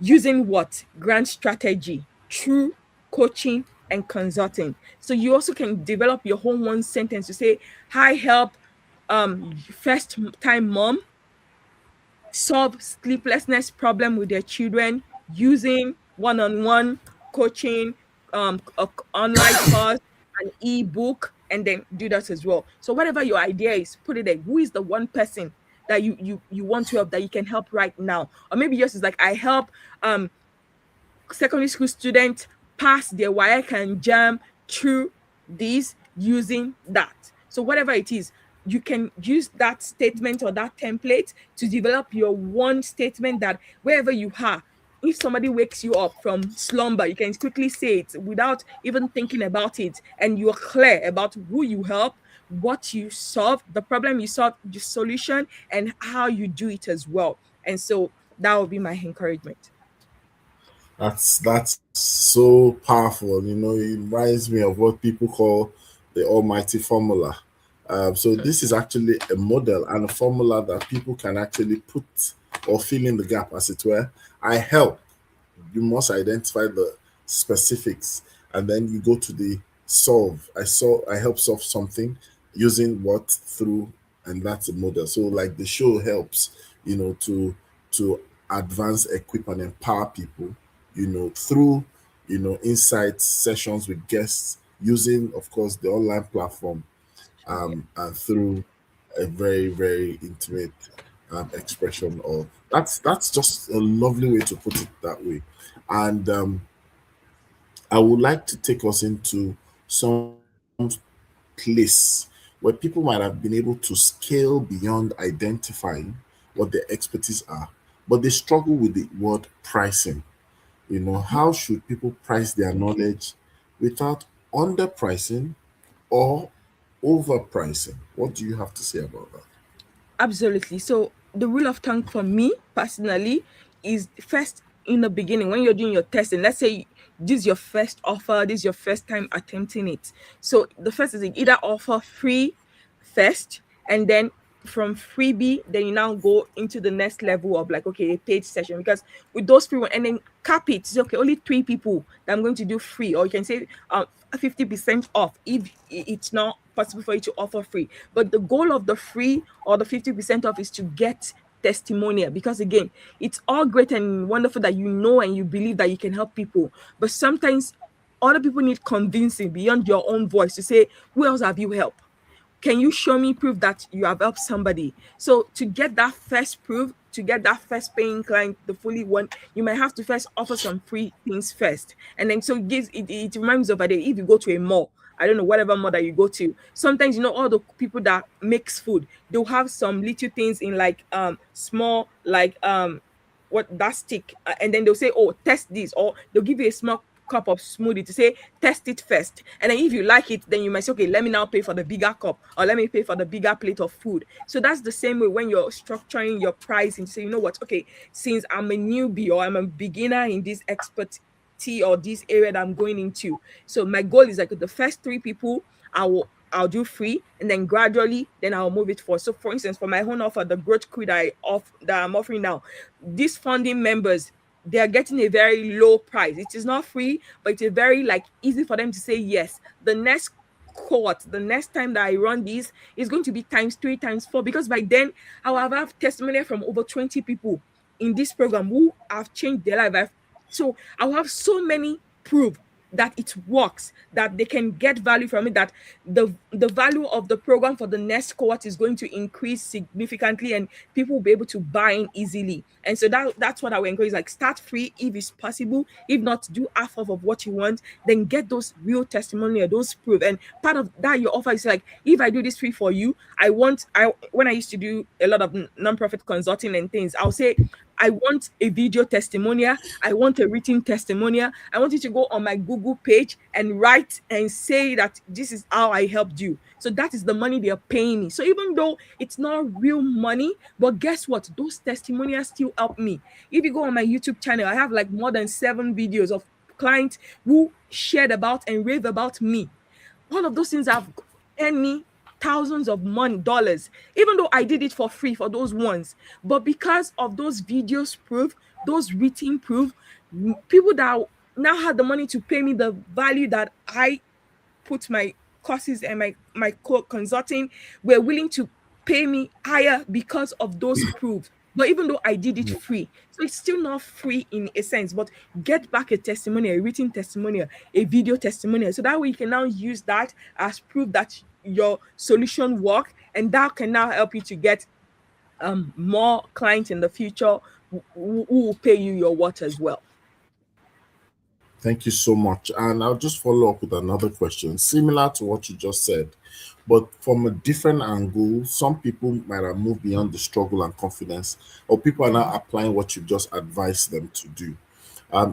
Speaker 4: using what? Grant strategy through coaching and consulting. So you also can develop your whole one sentence to say, I help first time mom solve sleeplessness problem with their children using one-on-one coaching, online course, an ebook, and then do that as well. So whatever your idea is, put it there. Who is the one person that you want to help, that you can help right now? Or maybe yours is like, I help um secondary school students pass their WAEC and JAM through this using that. So whatever it is, you can use that statement or that template to develop your one statement that wherever you are, if somebody wakes you up from slumber, you can quickly say it without even thinking about it, and you're clear about who you help, what you solve, the problem you solve, the solution, and how you do it as well. And so that would be my encouragement.
Speaker 1: That's so powerful. You know, it reminds me of what people call the almighty formula. So this is actually a model and a formula that people can actually put or fill in the gap, as it were. I help. You must identify the specifics, and then you go to the solve. I help solve something using what, through, and that's a model. So like the show helps, to advance, equip, and empower people, through, insights sessions with guests, using, of course, the online platform, and through a very, very intimate expression of that's just a lovely way to put it that way. And I would like to take us into some place where people might have been able to scale beyond identifying what their expertise are, but they struggle with the word pricing. How should people price their knowledge without underpricing or overpricing? What do you have to say about that?
Speaker 4: Absolutely. So the rule of thumb for me personally is first in the beginning when you're doing your testing. Let's say this is your first offer, this is your first time attempting it. So the first is either offer free first, and then from freebie, then you now go into the next level of like, okay, a paid session. Because with those free one, and then cap it, say, okay, only 3 people that I'm going to do free, or you can say 50% off if it's not possible for you to offer free. But the goal of the free or the 50% off is to get testimonial, because again, it's all great and wonderful that you know and you believe that you can help people, but sometimes other people need convincing beyond your own voice to say, who else have you helped? Can you show me proof that you have helped somebody? So to get that first proof, to get that first paying client, the fully one, you might have to first offer some free things first. And then so it reminds me of a day, if you go to a mall, I don't know, whatever mall that you go to, sometimes all the people that makes food, they'll have some little things in like small, like what that stick, and then they'll say, oh, test this, or they'll give you a small cup of smoothie to say test it first, and then if you like it, then you might say, okay, let me now pay for the bigger cup, or let me pay for the bigger plate of food. So that's the same way when you're structuring your pricing, say, you know what, okay, since I'm a newbie or I'm a beginner in this expertise or this area that I'm going into, so my goal is like the first 3 people I'll do free, and then gradually then I'll move it forward. So for instance, for my own offer, the growth crew that I'm offering now, these funding members, they are getting a very low price. It is not free, but it's a very like easy for them to say yes. The next cohort, the next time that I run this is going to be times 3, times 4, because by then I will have testimony from over 20 people in this program who have changed their life. So I'll have so many proof that it works, that they can get value from it, that the value of the program for the next cohort is going to increase significantly, and people will be able to buy in easily. And so that's what I would encourage, like start free if it's possible. If not, do half of what you want, then get those real testimonial, those proof. And part of that your offer is like, if I do this free for you, when I used to do a lot of non-profit consulting and things, I'll say I want a video testimonial. I want a written testimonial. I want you to go on my Google page and write and say that this is how I helped you. So that is the money they are paying me. So even though it's not real money, but guess what? Those testimonials still help me. If you go on my YouTube channel, I have like more than 7 videos of clients who shared about and rave about me. All of those things have earned me thousands of money dollars, even though I did it for free for those ones. But because of those videos proof, those written proof, people that now had the money to pay me the value that I put my courses and my consulting were willing to pay me higher because of those proofs. But even though I did it free, so it's still not free in a sense, but get back a testimonial, a written testimonial, a video testimonial. So that way you can now use that as proof that your solution work, and that can now help you to get more clients in the future who will pay you your worth as well.
Speaker 1: Thank you so much. And I'll just follow up with another question, similar to what you just said, but from a different angle. Some people might have moved beyond the struggle and confidence, or people are now applying what you just advised them to do.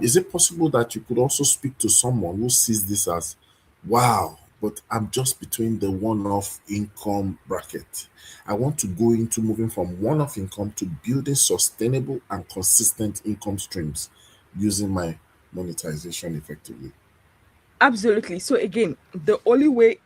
Speaker 1: Is it possible that you could also speak to someone who sees this as, wow, but I'm just between the one off income bracket? I want to go into moving from one off income to building sustainable and consistent income streams using my monetization effectively.
Speaker 4: Absolutely. So again, the only way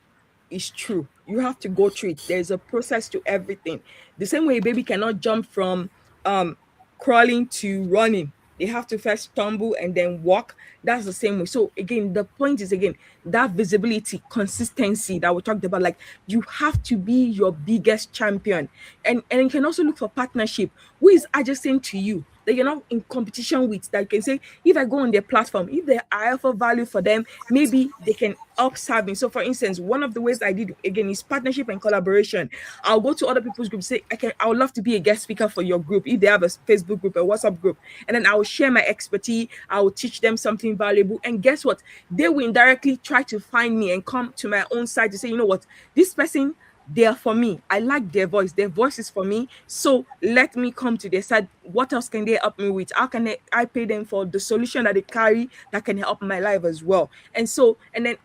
Speaker 4: is true. You have to go through it. There's a process to everything. The same way a baby cannot jump from um crawling to running. They have to first stumble and then walk. That's the same way. So again, the point is again that visibility, consistency that we talked about. Like you have to be your biggest champion, and you can also look for partnership. Who is adjacent to you that you're not in competition with? That you can say, if I go on their platform, if they I offer value for them, maybe they can help serve me. So, for instance, one of the ways I did again is partnership and collaboration. I'll go to other people's groups, say, I would love to be a guest speaker for your group if they have a Facebook group, a WhatsApp group, and then I will share my expertise. I will teach them something valuable, and guess what? They will indirectly try to find me and come to my own side to say, you know what, this person, they are for me. I like their voice. Their voice is for me. So let me come to their side. What else can they help me with? How can I pay them for the solution that they carry that can help my life as well? And so, and then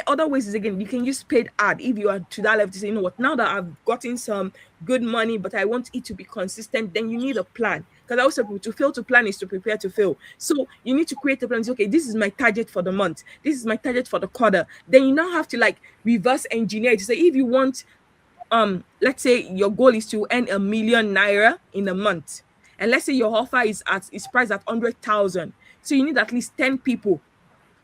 Speaker 4: other ways is again, you can use paid ad if you are to that level to say, you know what, now that I've gotten some good money, but I want it to be consistent, then you need a plan. Because I also to fail to plan is to prepare to fail. So you need to create a plan. Say, okay, this is my target for the month. This is my target for the quarter. Then you now have to like reverse engineer to say if you want, let's say your goal is to earn 1 million naira in a month, and let's say your offer is priced at 100,000. So you need at least 10 people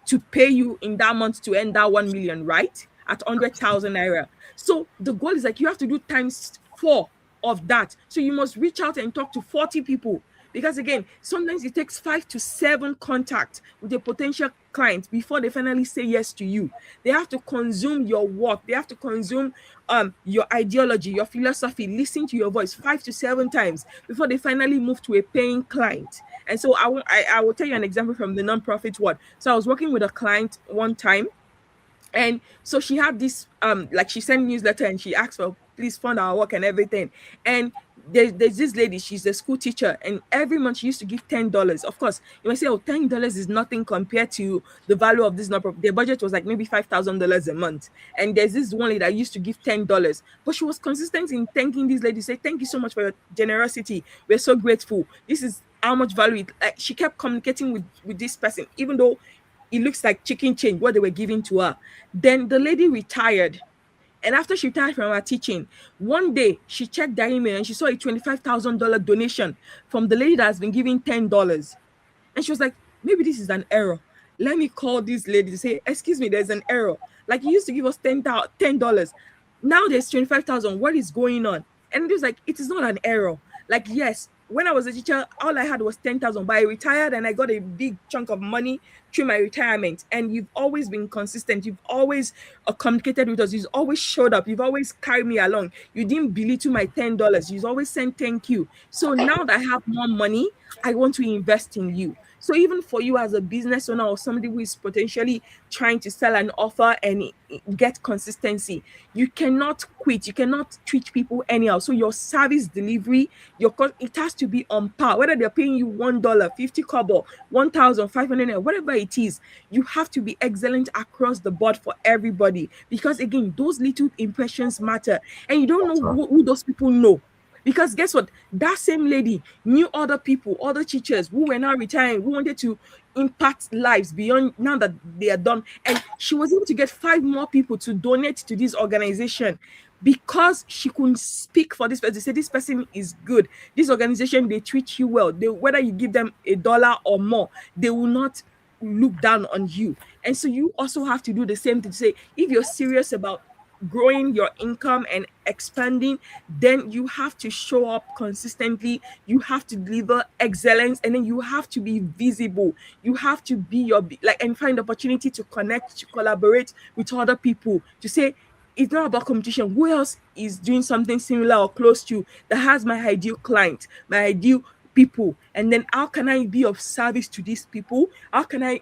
Speaker 4: to pay you in that month to earn that 1 million, right? At 100,000 naira. So the goal is like you have to do times 4 of that. So you must reach out and talk to 40 people. Because again, sometimes it takes 5 to 7 contacts with a potential client before they finally say yes to you. They have to consume your work. They have to consume your ideology, your philosophy, listen to your voice 5 to 7 times before they finally move to a paying client. And so I will tell you an example from the nonprofit world. So I was working with a client one time, and so she had this like she sent newsletter and she asked for please fund our work and everything. And there's this lady, she's a school teacher, and every month she used to give $10. Of course, you might say, oh, $10 is nothing compared to the value of this nonprofit. Their budget was like maybe $5,000 a month. And there's this one lady that used to give $10, but she was consistent in thanking this lady, say, thank you so much for your generosity. We're so grateful. This is how much value it, like, she kept communicating with this person, even though it looks like chicken change what they were giving to her. Then the lady retired. And after she retired from her teaching, one day she checked her email and she saw a $25,000 donation from the lady that has been giving $10. And she was like, maybe this is an error. Let me call this lady to say, excuse me, there's an error. Like, you used to give us $10. Now there's 25,000. What is going on? And it was like, it is not an error. Like, yes, when I was a teacher, all I had was 10,000, but I retired and I got a big chunk of money through my retirement, and you've always been consistent. You've always communicated with us. You've always showed up. You've always carried me along. You didn't belittle my $10. You've always sent thank you. So now that I have more money, I want to invest in you. So even for you as a business owner or somebody who is potentially trying to sell an offer and get consistency, you cannot quit. You cannot treat people anyhow. So your service delivery, it has to be on par. Whether they're paying you $1, 50 kobo, 1,500, whatever it is, you have to be excellent across the board for everybody. Because again, those little impressions matter, and you don't know who those people know. Because guess what? That same lady knew other people, other teachers who were now retiring, who wanted to impact lives beyond now that they are done. And she was able to get 5 more people to donate to this organization because she couldn't speak for this person. They say this person is good. This organization, they treat you well. Whether you give them $1 or more, they will not look down on you. And so you also have to do the same thing to say, if you're serious about growing your income and expanding, then you have to show up consistently. You have to deliver excellence, and then you have to be visible. You have to be and find opportunity to connect, to collaborate with other people, to say it's not about competition. Who else is doing something similar or close to that has my ideal client, my ideal people? And then how can I be of service to these people? How can I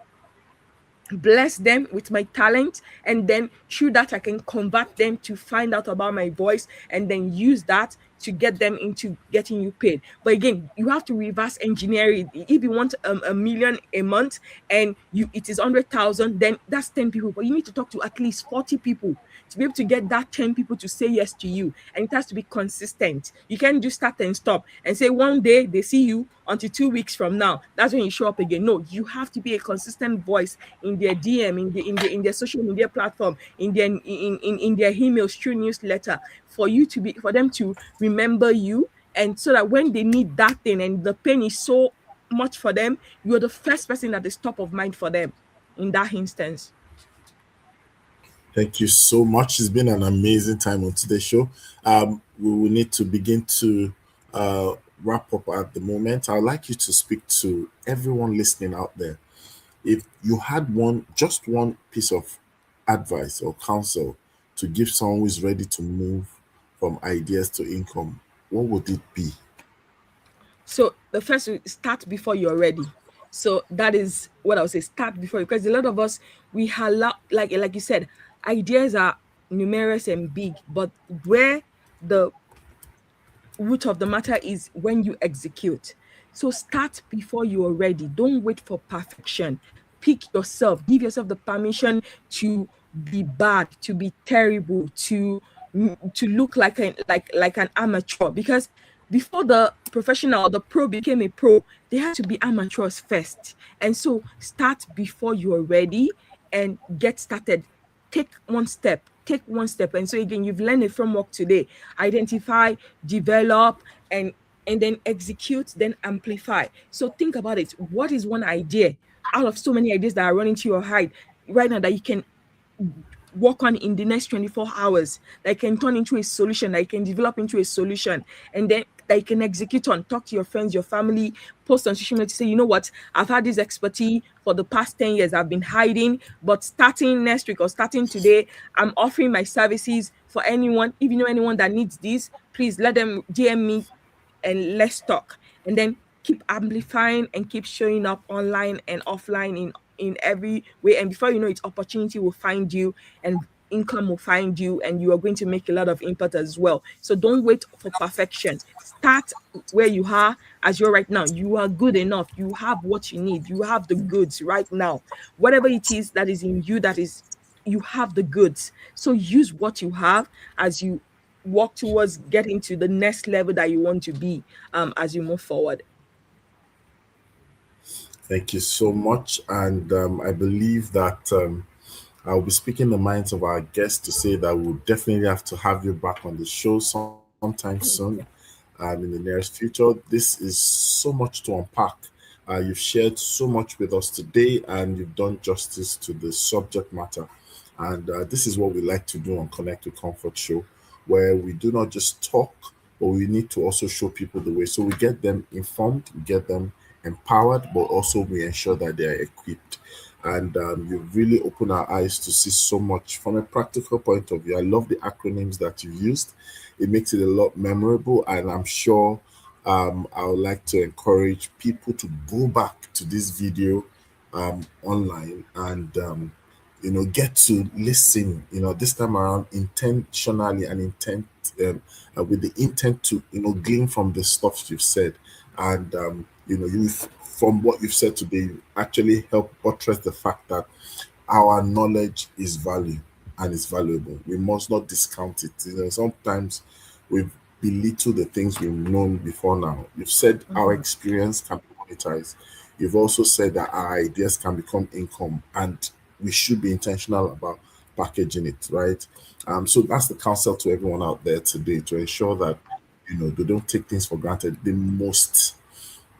Speaker 4: bless them with my talent, and then through that I can convert them to find out about my voice, and then use that to get them into getting you paid. But again, you have to reverse engineer it. If you want a million a month and it is 100,000, then that's 10 people, but you need to talk to at least 40 people to be able to get that 10 people to say yes to you. And it has to be consistent. You can't just start and stop and say one day they see you until 2 weeks from now, that's when you show up again. No, you have to be a consistent voice in their DM, in their social media platform, in their emails, through newsletter, for them to remember you, and so that when they need that thing and the pain is so much for them, you're the first person that is top of mind for them in that instance.
Speaker 1: Thank you so much. It's been an amazing time on today's show. We will need to begin to wrap up at the moment. I'd like you to speak to everyone listening out there. If you had just one piece of advice or counsel to give someone who is ready to move from ideas to income, what would it be?
Speaker 4: So the first, start before you're ready. So that is what I would say. Start before, because a lot of us, we allow, like you said, ideas are numerous and big, but where the root of the matter is when you execute. So start before you are ready. Don't wait for perfection. Pick yourself. Give yourself the permission to be bad, to be terrible, to look like an amateur. Because before the professional, the pro became a pro, they had to be amateurs first. And so start before you are ready and get started. Take one step. And so again, you've learned a framework today. Identify, develop, and then execute, then amplify. So think about it. What is one idea out of so many ideas that are running to your head right now that you can work on in the next 24 hours, that can turn into a solution, that can develop into a solution, and then that you can execute on? Talk to your friends, your family, post on social media to say, you know what, I've had this expertise for the past 10 years, I've been hiding, but starting next week or starting today, I'm offering my services for anyone. If you know anyone that needs this, please let them DM me and let's talk. And then keep amplifying and keep showing up online and offline in every way. And before you know it, opportunity will find you and income will find you, and you are going to make a lot of impact as well. So don't wait for perfection. Start where you are as you're right now. You are good enough. You have what you need. You have the goods right now. Whatever it is that is in you, you have the goods. So use what you have as you walk towards getting to the next level that you want to be as you move forward.
Speaker 1: Thank you so much. And I believe that I'll be speaking the minds of our guests to say that we'll definitely have to have you back on the show sometime soon, in the nearest future. This is so much to unpack. You've shared so much with us today, and you've done justice to the subject matter. And this is what we like to do on Connect with Comfort Show, where we do not just talk, but we need to also show people the way. So we get them informed, we get them empowered, but also we ensure that they are equipped. and you've really opened our eyes to see so much from a practical point of view. I love the acronyms that you used. It makes it a lot memorable, and I'm sure I would like to encourage people to go back to this video online and get to listen. This time around intentionally and with the intent to glean from the stuff you've said, and you've from what you've said today, you actually help buttress the fact that our knowledge is value and is valuable. We must not discount it. Sometimes we belittle the things we've known before now. You've said our
Speaker 4: Mhm.
Speaker 1: experience can be monetized. You've also said that our ideas can become income, and we should be intentional about packaging it, right? So that's the counsel to everyone out there today, to ensure that they don't take things for granted. The most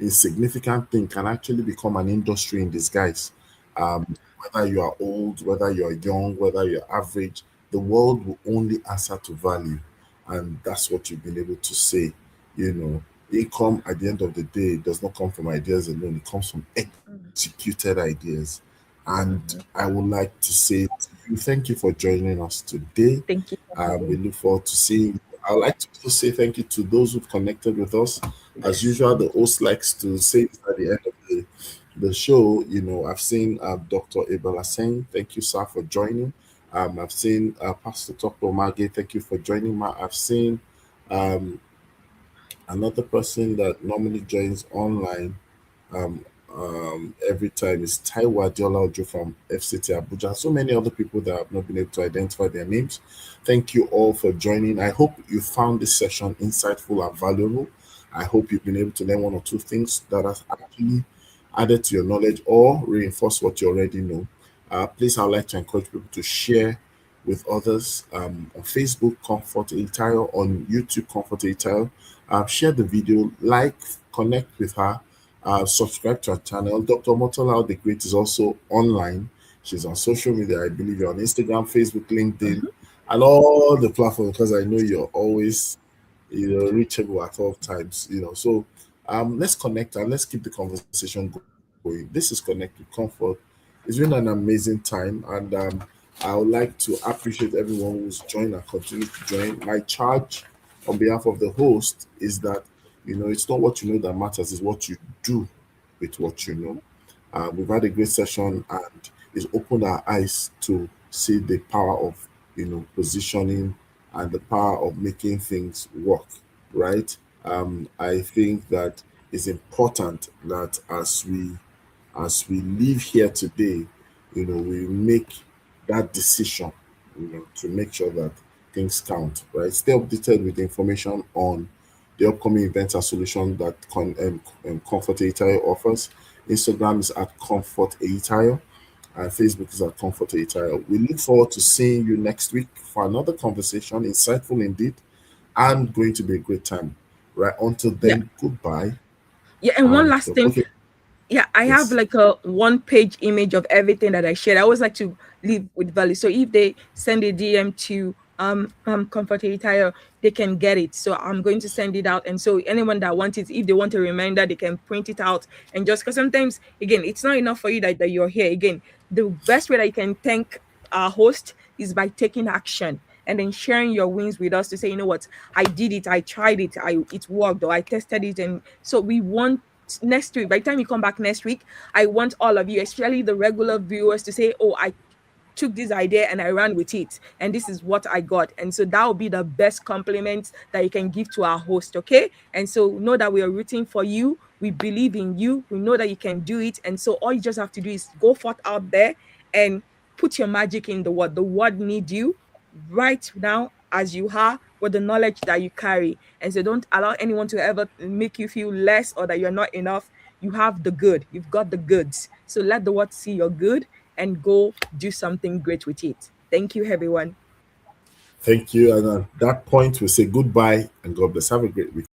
Speaker 1: insignificant thing can actually become an industry in disguise. Whether you are old, whether you're young, whether you're average, the world will only answer to value. And that's what you've been able to say. You know, income at the end of the day does not come from ideas alone, it comes from
Speaker 4: Mhm.
Speaker 1: executed ideas. And
Speaker 4: Mhm.
Speaker 1: I would like to say to you, thank you for joining us today.
Speaker 4: Thank you for
Speaker 1: We
Speaker 4: having.
Speaker 1: look forward to seeing. I would like to also say thank you to those who've connected with us. As
Speaker 4: Yes.
Speaker 1: usual, the host likes to say this at the end of the show. I've seen Dr. Ibala saying, thank you, sir, for joining. I've seen Pastor Tokpo Mage, thank you for joining. I've seen um, another person that normally joins online um, every time is Taiwo Adiola Ojo from FCT Abuja. So many other people that I've not been able to identify their names. Thank you all for joining. I hope you found this session insightful and valuable. I hope you've been able to learn one or two things that has actually added to your knowledge or reinforce what you already know. Please, I would like to encourage people to share with others on Facebook, Comfort Itayo, on YouTube, Comfort Itayo. Share the video, like, connect with her, subscribe to our channel. Dr. Motola the Great is also online. She's on social media. I believe you're on Instagram, Facebook, LinkedIn,
Speaker 4: Mhm.
Speaker 1: and all the platforms because I know you're always reachable at all times. So let's connect and let's keep the conversation going. This is Connect with Comfort. It's been an amazing time, and I would like to appreciate everyone who's joined and continue to join. My charge on behalf of the host is that it's not what you know that matters, it's what you do with what you know. We've had a great session, and it's opened our eyes to see the power of positioning and the power of making things work, right? I think that it's important that as we leave here today, we make that decision, to make sure that things count, right? Stay updated with information on the upcoming events and solutions that Comfort Attire offers. Instagram is at Comfort Attire, and Facebook is at Comfort Attire. We look forward to seeing you next week for another conversation, insightful indeed, and going to be a great time. Right, until
Speaker 4: Yeah.
Speaker 1: then, goodbye.
Speaker 4: Yeah. And one
Speaker 1: And
Speaker 4: last thing.
Speaker 1: okay,
Speaker 4: Yeah, I have
Speaker 1: yes.
Speaker 4: like a one page image of everything that I shared. I always like to leave with value. So if they send a DM to Comfort Attire, they can get it. So I'm going to send it out. And so anyone that wants it, if they want a reminder, they can print it out. And just because sometimes again, it's not enough for you that you're here. Again, the best way that you can thank our host is by taking action and then sharing your wins with us to say, you know what, I did it, I tried it, it worked, or I tested it. And so we want next week, by the time you come back next week, I want all of you, especially the regular viewers, to say, oh, I took this idea and I ran with it, and this is what I got. And so that will be the best compliment that you can give to our host. Okay. And so know that we are rooting for you. We believe in you. We know that you can do it. And so all you just have to do is go forth out there and put your magic in the word. The word need you right now as you are with the knowledge that you carry. And so don't allow anyone to ever make you feel less or that you're not enough. You have the good, you've got the goods. So let the world see your good and go do something great with it. Thank you, everyone.
Speaker 1: Thank you. And at that point, we say goodbye and God bless. Have a great week.